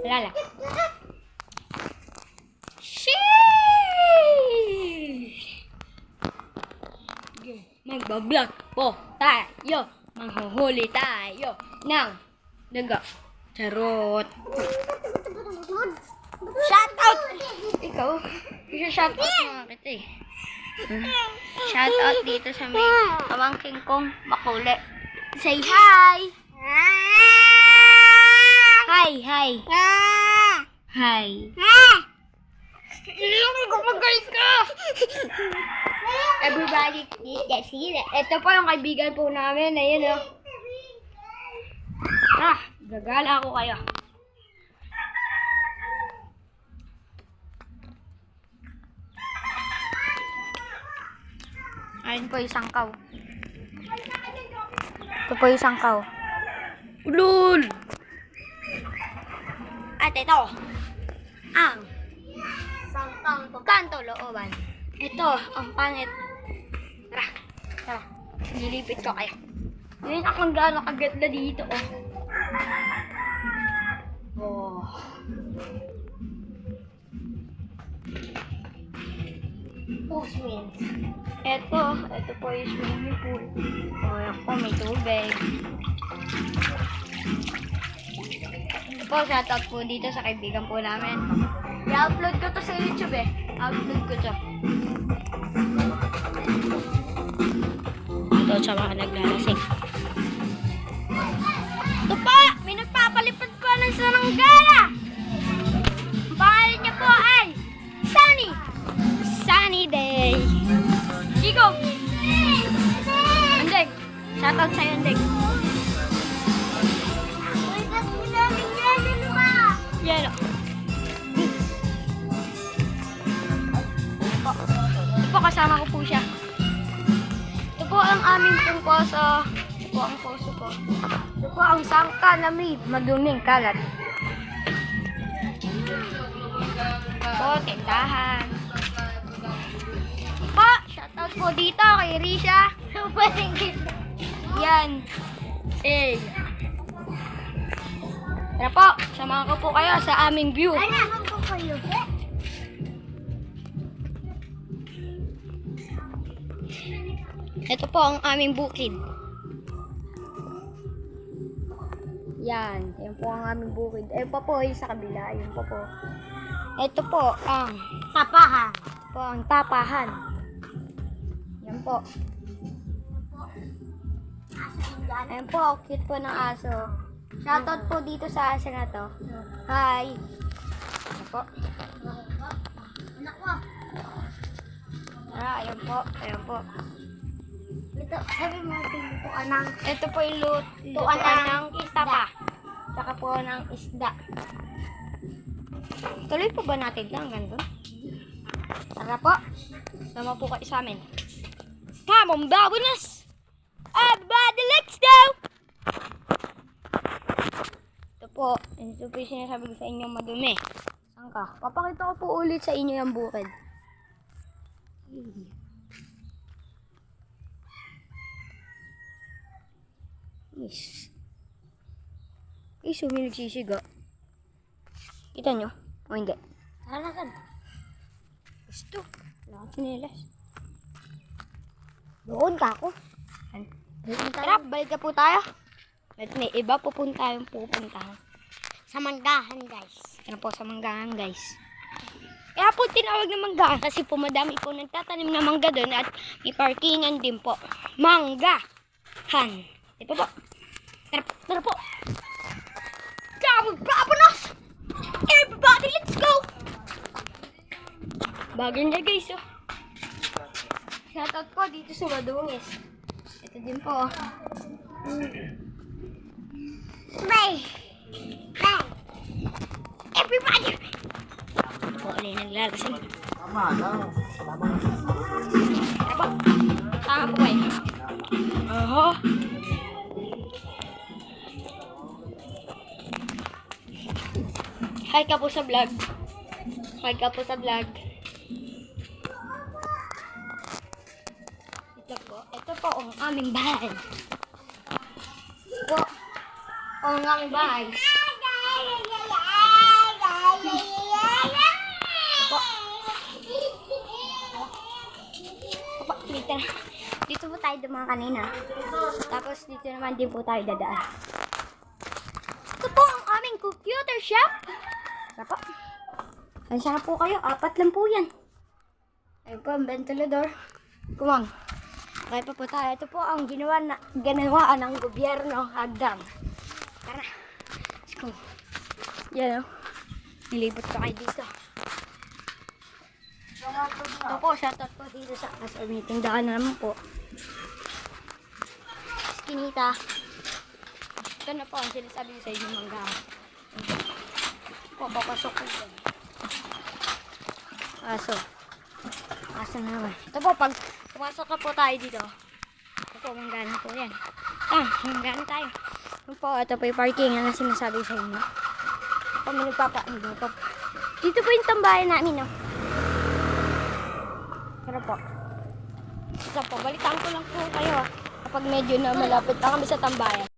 Wala lang. Magbablog po tayo. Manghuhuli tayo ng daga. Charot. Shout out! Ikaw? Shout out mga kita eh. Shout out dito sa may pamangking kong makuli. Say hi! Hi, hi. Hi. Guys ka! Everybody, see that. Ito po yung kaibigan po namin. Ayun o. Gagala ako kayo. Ayun po yung sangkaw. Ito po yung sangkaw. Ulul! At ito, ang sangkang kanto looban. Ito, ang pangit. Tara. Nilipit ko kayo. Yun akong gano'ng kaganda dito, oh. Swimming. Ito po yung swimming pool. Ayan po, may tubig. Ito po, shoutout po dito sa kaibigan po namin. I-upload ko to sa YouTube Upload ko to. Ito sa mga naglalasing. Ito pa! May nagpapalipad pa ng saranggala! Ang pangalan niya po ay Sunny! Sunny Day! Chico! Andeg! Shoutout sa'yo, Andeg! Yelo! Ito po, kasama ko po siya. Ito po ang aming pungkoso. Ito po ang poso ko. Ito po ang sangka na may maduming kalat. Ito po, tindahan. Po, shoutout po dito kay Risha. Yan. Tara po, samahan ko po kayo sa aming view. Ito po ang aming bukid. Yan po ang aming bukid. Ayun pa po yung sa kabila. Ayun pa po. Ito po ang tapahan. Po ang tapahan. Yan po. Ayun po, cute po ng aso. Shoutout po dito sa aso na to. Hi. Ayun po. Ayun po. Ayun po. Ito, sabi mo lutuan ng... Ito po yung lutuan ng tapa. Tsaka po ng isda. Tuloy po ba natin ito hanggang doon? Tara po. Sama po kayo sa amin. Come on, babunas! Everybody, let's go! Ito po yung sinasabi ko sa inyo madumi. Saan ka? Papakita ko po ulit sa inyo yung bukid. Yes. May nagsisiga. Kita nyo? O hindi? Halakan. Gusto. Wala akong sinilas. Doon ka ako. Tara, balik na po tayo. At may iba pupuntahan. Sa manggahan, guys. Tara po sa manggahan, guys. Kaya po tinawag na manggahan kasi po madami po nagtatanim na mangga doon at may parkingan din po. Manggahan. Ito po. Tara po. Babunas! Everybody, let's go! Bagay niya, guys, Shoutout po dito sa Madungis. Ito din po, Bye! Everybody! Po, alay naglalasing. Tama lang. Tara po. Tama po kayo. Hi ka po sa vlog. Ito po ang aming bahay. Ito po ang aming bahay. Dito po tayo dumaan kanina. Tapos dito naman din po tayo dadaan. Ito po ang aming computer shop. Ito po. Ansya na po kayo. 4 lang po yan. Ayun po ang ventilador. Kumang. Okay pa po tayo. Ito po ang ginawaan ng gobyerno. Hagdam. Tara. Let's go. Yan o. Nilibot pa kayo dito. Ito po, shoutout po dito sa kasal. May tindahan na naman po. Skinita. Ito na po ang sinasabi sa inyo mangga. Ito po, papasok ko dyan. Aso na naman. Ito po, pag pumasok na po tayo dito. Ito po, manggana po yan. Manggana tayo. Ito po, ito po yung parking na sinasabi sa inyo. Ito po, nagpapaano po. Dito po yung tambayan namin, no? Pero po. Ito po, balitaan ko lang po kayo kapag medyo na malapit na kami sa tambayan.